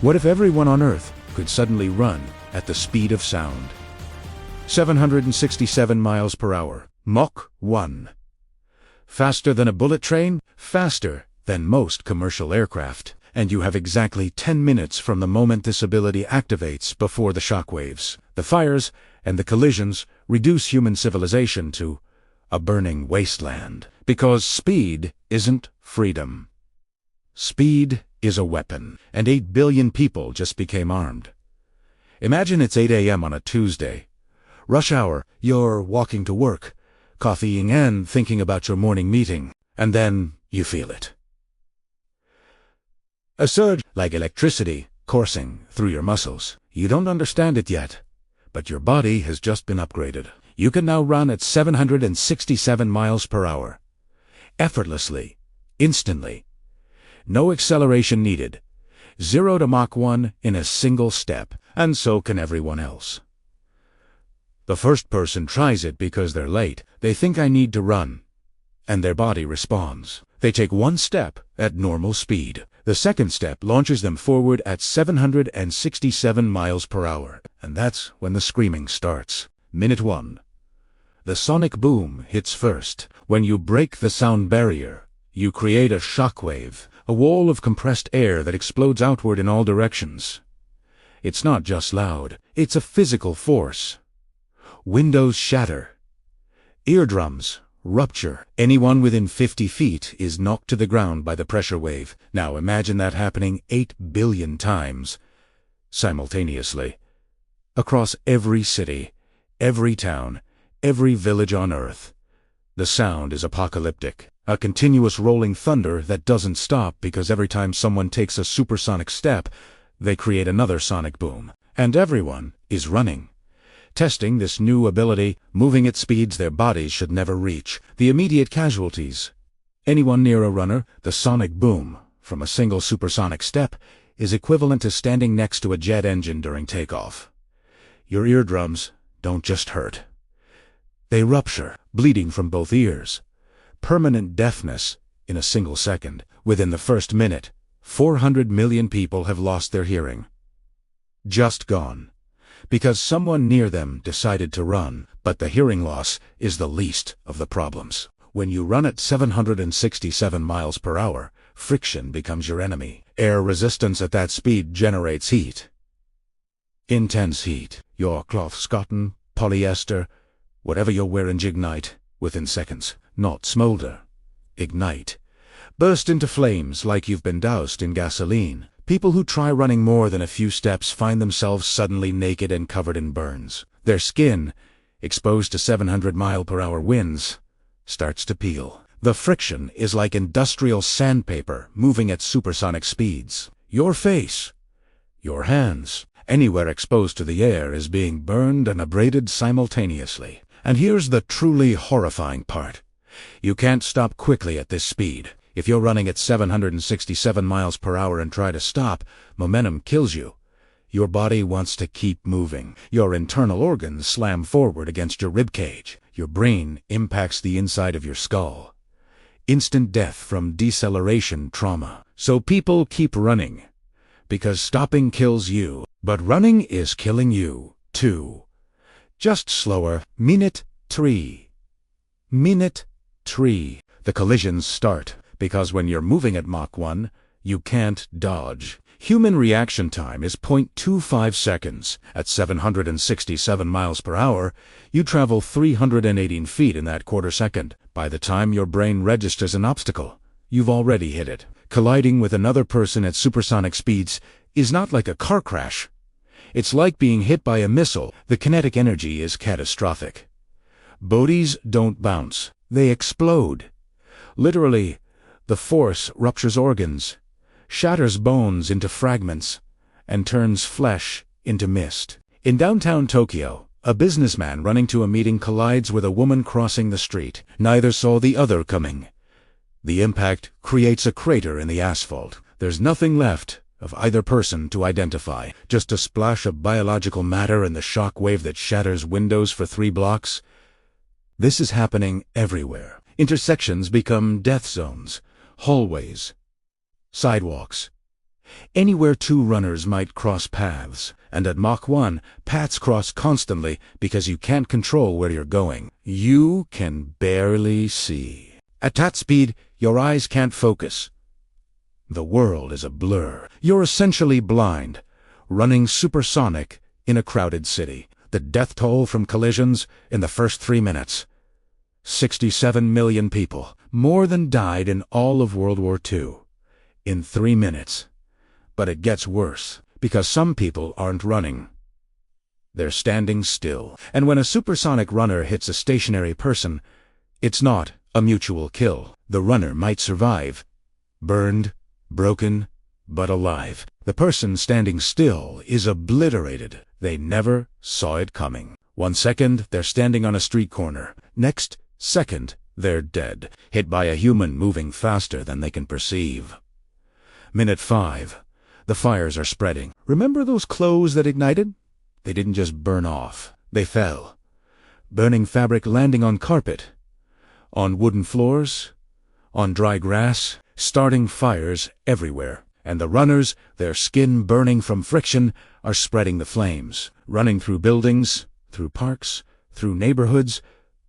What if everyone on Earth could suddenly run at the speed of sound? 767 miles per hour, Mach 1. Faster than a bullet train, faster than most commercial aircraft. And you have exactly 10 minutes from the moment this ability activates before the shockwaves, the fires, and the collisions reduce human civilization to a burning wasteland. Because speed isn't freedom. Speed is a weapon, and 8 billion people just became armed. Imagine it's 8 a.m. on a Tuesday. Rush hour, you're walking to work, coffeeing and thinking about your morning meeting, and then you feel it. A surge, like electricity, coursing through your muscles. You don't understand it yet, but your body has just been upgraded. You can now run at 767 miles per hour. Effortlessly, instantly. No acceleration needed. 0 to Mach 1 in a single step, and so can everyone else. The first person tries it because they're late. They think I need to run, and their body responds. They take one step at normal speed. The second step launches them forward at 767 miles per hour, and that's when the screaming starts. Minute 1. The sonic boom hits first. When you break the sound barrier, you create a shockwave, a wall of compressed air that explodes outward in all directions. It's not just loud, it's a physical force. Windows shatter. Eardrums rupture. Anyone within 50 feet is knocked to the ground by the pressure wave. Now imagine that happening 8 billion times, simultaneously, across every city, every town, every village on Earth. The sound is apocalyptic, a continuous rolling thunder that doesn't stop because every time someone takes a supersonic step, they create another sonic boom. And everyone is running, testing this new ability, moving at speeds their bodies should never reach. The immediate casualties. Anyone near a runner, the sonic boom from a single supersonic step is equivalent to standing next to a jet engine during takeoff. Your eardrums don't just hurt. They rupture, bleeding from both ears. Permanent deafness in a single second. Within the first minute, 400 million people have lost their hearing. Just gone. Because someone near them decided to run, but the hearing loss is the least of the problems. When you run at 767 miles per hour, friction becomes your enemy. Air resistance at that speed generates heat. Intense heat. Your cloths, cotton, polyester, whatever you're wearing ignite within seconds. Not smolder. Ignite. Burst into flames like you've been doused in gasoline. People who try running more than a few steps find themselves suddenly naked and covered in burns. Their skin, exposed to 700-mile-per-hour winds, starts to peel. The friction is like industrial sandpaper moving at supersonic speeds. Your face, your hands, anywhere exposed to the air is being burned and abraded simultaneously. And here's the truly horrifying part. You can't stop quickly at this speed. If you're running at 767 miles per hour and try to stop, momentum kills you. Your body wants to keep moving. Your internal organs slam forward against your ribcage. Your brain impacts the inside of your skull. Instant death from deceleration trauma. So people keep running, because stopping kills you, but running is killing you, too. Just slower. Minute 3. Minute 3. The collisions start. Because when you're moving at Mach 1, you can't dodge. Human reaction time is 0.25 seconds. At 767 miles per hour, you travel 318 feet in that quarter second. By the time your brain registers an obstacle, you've already hit it. Colliding with another person at supersonic speeds is not like a car crash. It's like being hit by a missile. The kinetic energy is catastrophic. Bodies don't bounce. They explode. Literally, the force ruptures organs, shatters bones into fragments, and turns flesh into mist. In downtown Tokyo, a businessman running to a meeting collides with a woman crossing the street. Neither saw the other coming. The impact creates a crater in the asphalt. There's nothing left of either person to identify, just a splash of biological matter and the shock wave that shatters windows for 3 blocks. This is happening everywhere. Intersections become death zones. Hallways, sidewalks. Anywhere two runners might cross paths, and at Mach 1, paths cross constantly because you can't control where you're going. You can barely see. At that speed, your eyes can't focus. The world is a blur. You're essentially blind, running supersonic in a crowded city. The death toll from collisions in the first 3 minutes. 67 million people, more than died in all of World War II, in 3 minutes. But it gets worse, because some people aren't running. They're standing still. And when a supersonic runner hits a stationary person, it's not a mutual kill. The runner might survive, burned, broken, but alive. The person standing still is obliterated. They never saw it coming. 1 second, they're standing on a street corner. Next second, they're dead, hit by a human moving faster than they can perceive. Minute 5. The fires are spreading. Remember those clothes that ignited? They didn't just burn off. They fell. Burning fabric landing on carpet, on wooden floors, on dry grass, starting fires everywhere. And the runners, their skin burning from friction, are spreading the flames, running through buildings, through parks, through neighborhoods,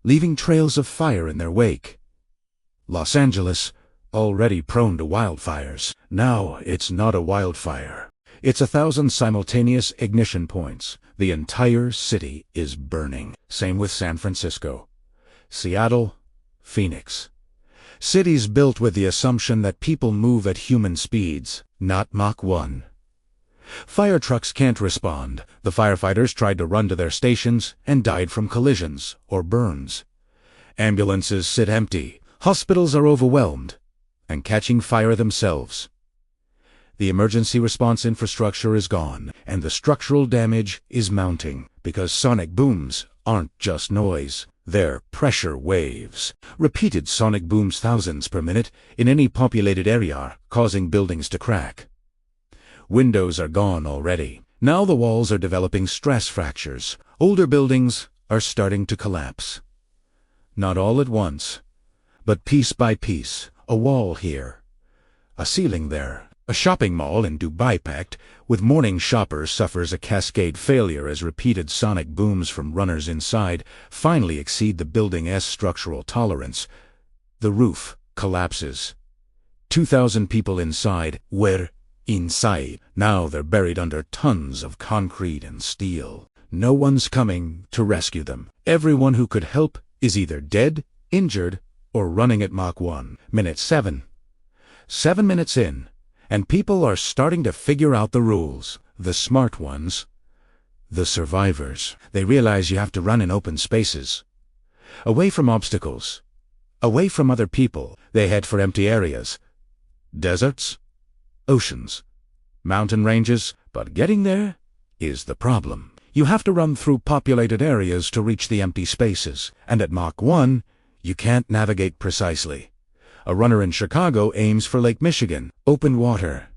leaving trails of fire in their wake. Los Angeles, already prone to wildfires. Now it's not a wildfire. It's 1,000 simultaneous ignition points. The entire city is burning. Same with San Francisco, Seattle, Phoenix. Cities built with the assumption that people move at human speeds, not Mach 1. Fire trucks can't respond. The firefighters tried to run to their stations and died from collisions or burns. Ambulances sit empty. Hospitals are overwhelmed and catching fire themselves. The emergency response infrastructure is gone, and the structural damage is mounting, because sonic booms aren't just noise. They're pressure waves. Repeated sonic booms thousands per minute in any populated area are causing buildings to crack. Windows are gone already. Now the walls are developing stress fractures. Older buildings are starting to collapse. Not all at once, but piece by piece. A wall here, a ceiling there. A shopping mall in Dubai packed with morning shoppers suffers a cascade failure as repeated sonic booms from runners inside finally exceed the building's structural tolerance. The roof collapses. 2,000 people inside were inside. Now they're buried under tons of concrete and steel. No one's coming to rescue them. Everyone who could help is either dead, injured, or running at Mach 1. Minute 7. 7 minutes in. And people are starting to figure out the rules. The smart ones. The survivors. They realize you have to run in open spaces. Away from obstacles. Away from other people. They head for empty areas. Deserts. Oceans. Mountain ranges. But getting there is the problem. You have to run through populated areas to reach the empty spaces. And at Mach 1, you can't navigate precisely. A runner in Chicago aims for Lake Michigan, open water.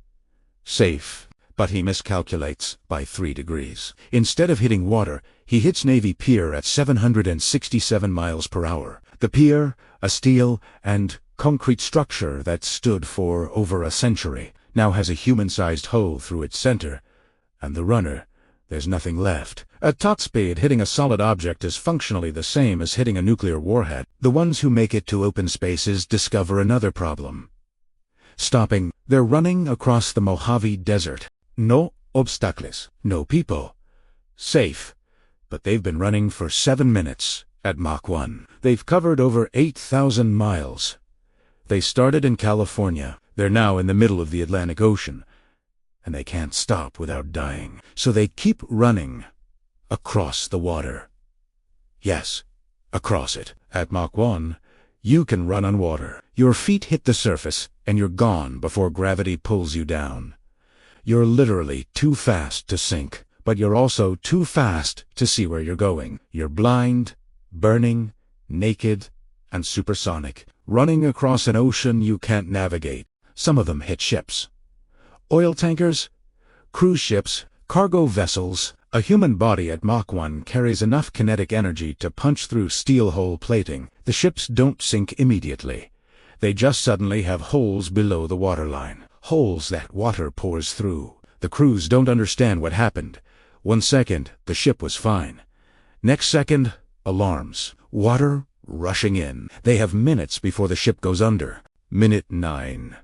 Safe, but he miscalculates by 3 degrees. Instead of hitting water, he hits Navy Pier at 767 miles per hour. The pier, a steel and concrete structure that stood for over a century, now has a human-sized hole through its center, and the runner, there's nothing left. At top speed, hitting a solid object is functionally the same as hitting a nuclear warhead. The ones who make it to open spaces discover another problem. Stopping, they're running across the Mojave Desert. No obstacles, no people. Safe, but they've been running for 7 minutes at Mach 1. They've covered over 8,000 miles. They started in California. They're now in the middle of the Atlantic Ocean. And they can't stop without dying. So they keep running across the water. Yes, across it. At Mach 1, you can run on water. Your feet hit the surface, and you're gone before gravity pulls you down. You're literally too fast to sink, but you're also too fast to see where you're going. You're blind, burning, naked, and supersonic, running across an ocean you can't navigate. Some of them hit ships. Oil tankers, cruise ships, cargo vessels. A human body at Mach 1 carries enough kinetic energy to punch through steel hull plating. The ships don't sink immediately. They just suddenly have holes below the waterline. holes that water pours through. The crews don't understand what happened. 1 second, the ship was fine. Next second, alarms. Water rushing in. They have minutes before the ship goes under. Minute 9.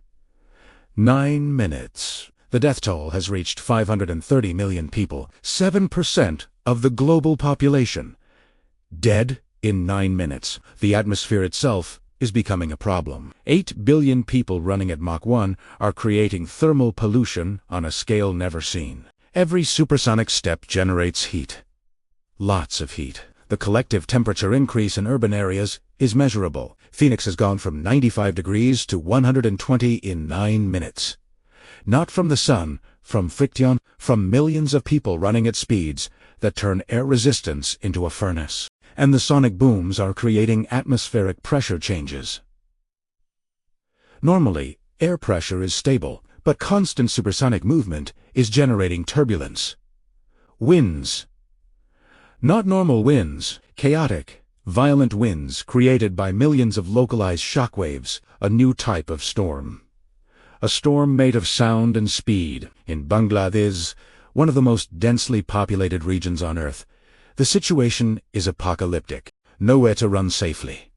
9 minutes. The death toll has reached 530 million people, 7% of the global population. Dead in 9 minutes. The atmosphere itself is becoming a problem. 8 billion people running at Mach 1 are creating thermal pollution on a scale never seen. Every supersonic step generates heat. Lots of heat. The collective temperature increase in urban areas is measurable. Phoenix has gone from 95 degrees to 120 in 9 minutes. Not from the sun, from friction, from millions of people running at speeds that turn air resistance into a furnace. And the sonic booms are creating atmospheric pressure changes. Normally, air pressure is stable, but constant supersonic movement is generating turbulence. Winds. Not normal winds, chaotic, violent winds created by millions of localized shockwaves, a new type of storm. A storm made of sound and speed. In Bangladesh, one of the most densely populated regions on Earth, the situation is apocalyptic. Nowhere to run safely.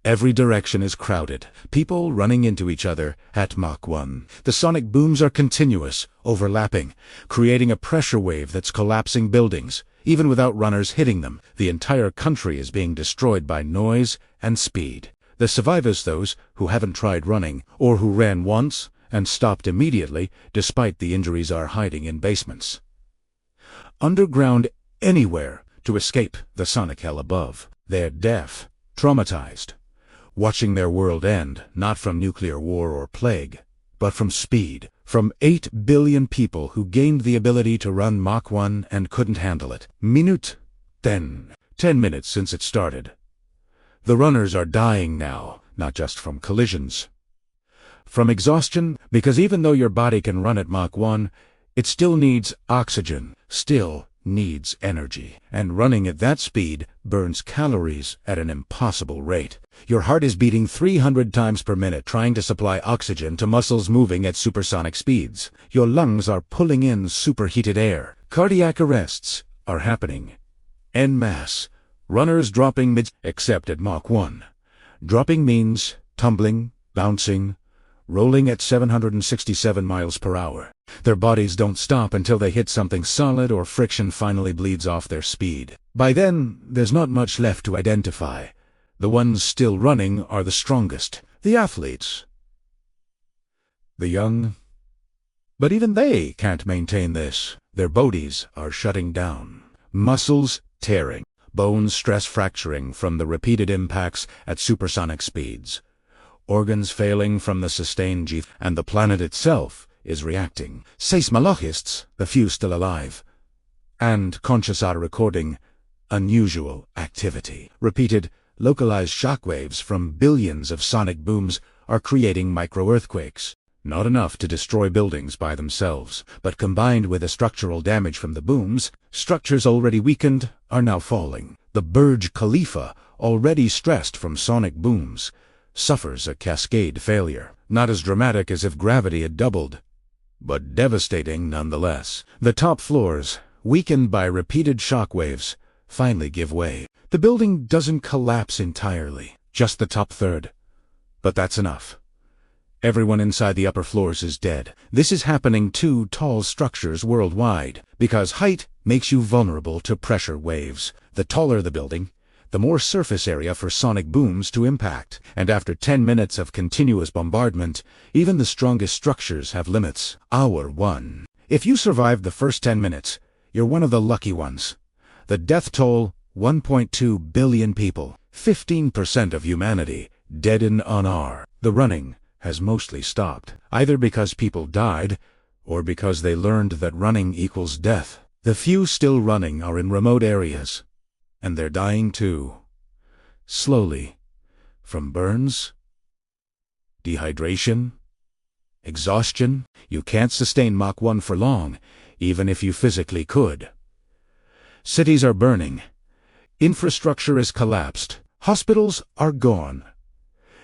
Every direction is crowded, people running into each other at Mach 1. The sonic booms are continuous, overlapping, creating a pressure wave that's collapsing buildings. Even without runners hitting them, the entire country is being destroyed by noise and speed. The survivors, those who haven't tried running, or who ran once and stopped immediately, despite the injuries, are hiding in basements. Underground, anywhere, to escape the sonic hell above. They're deaf, traumatized, watching their world end, not from nuclear war or plague, but from speed. From 8 billion people who gained the ability to run Mach 1 and couldn't handle it. Minute 10. 10 minutes since it started. The runners are dying now, not just from collisions. From exhaustion, because even though your body can run at Mach 1, it still needs oxygen, still needs energy. And running at that speed burns calories at an impossible rate. Your heart is beating 300 times per minute trying to supply oxygen to muscles moving at supersonic speeds. Your lungs are pulling in superheated air. Cardiac arrests are happening en masse. Runners dropping except at Mach 1. Dropping means tumbling, bouncing, rolling at 767 miles per hour. Their bodies don't stop until they hit something solid or friction finally bleeds off their speed. By then, there's not much left to identify. The ones still running are the strongest, the athletes, the young. But even they can't maintain this. Their bodies are shutting down. Muscles tearing, bones stress fracturing from the repeated impacts at supersonic speeds. Organs failing from the sustained G, and the planet itself is reacting. Seismologists, the few still alive, and conscious are recording unusual activity. Repeated, localized shockwaves from billions of sonic booms are creating micro-earthquakes. Not enough to destroy buildings by themselves, but combined with the structural damage from the booms, structures already weakened are now falling. The Burj Khalifa, already stressed from sonic booms, suffers a cascade failure. Not as dramatic as if gravity had doubled, but devastating nonetheless. The top floors, weakened by repeated shockwaves, finally give way. The building doesn't collapse entirely, just the top third. But that's enough. Everyone inside the upper floors is dead. This is happening to tall structures worldwide, because height makes you vulnerable to pressure waves. The taller the building, the more surface area for sonic booms to impact. And after 10 minutes of continuous bombardment, even the strongest structures have limits. Hour 1. If you survived the first 10 minutes, you're one of the lucky ones. The death toll, 1.2 billion people, 15% of humanity, dead in an hour. The running has mostly stopped, either because people died, or because they learned that running equals death. The few still running are in remote areas, and they're dying too. Slowly. From burns, dehydration, exhaustion. You can't sustain Mach 1 for long, even if you physically could. Cities are burning. Infrastructure is collapsed. Hospitals are gone.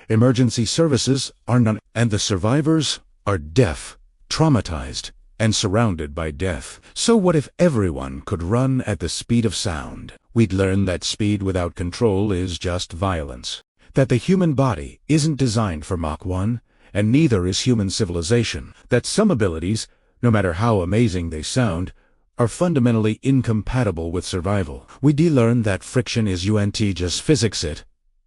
Emergency services are none, and the survivors are deaf, traumatized, and surrounded by death. So what if everyone could run at the speed of sound? We'd learn that speed without control is just violence. That the human body isn't designed for Mach 1, and neither is human civilization. That some abilities, no matter how amazing they sound, are fundamentally incompatible with survival. We learn that friction is just physics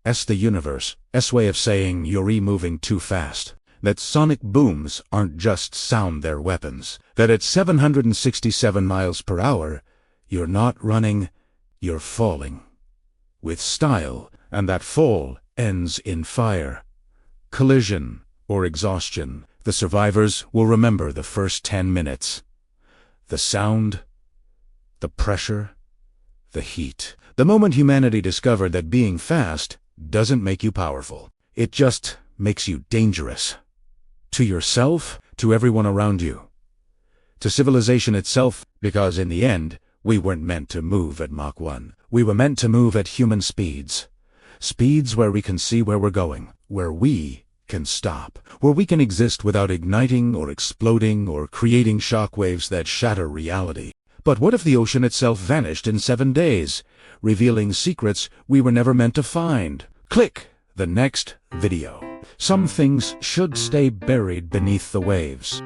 it's the universe's way of saying you're moving too fast. That sonic booms aren't just sound, they're weapons. That at 767 miles per hour, you're not running, you're falling. With style, and that fall ends in fire, collision, or exhaustion. The survivors will remember the first 10 minutes. The sound, the pressure, the heat. The moment humanity discovered that being fast doesn't make you powerful. It just makes you dangerous. To yourself, to everyone around you. To civilization itself, because in the end, we weren't meant to move at Mach 1. We were meant to move at human speeds. Speeds where we can see where we're going, where we can stop, where we can exist without igniting or exploding or creating shockwaves that shatter reality. But what if the ocean itself vanished in 7 days, revealing secrets we were never meant to find? Click the next video. Some things should stay buried beneath the waves.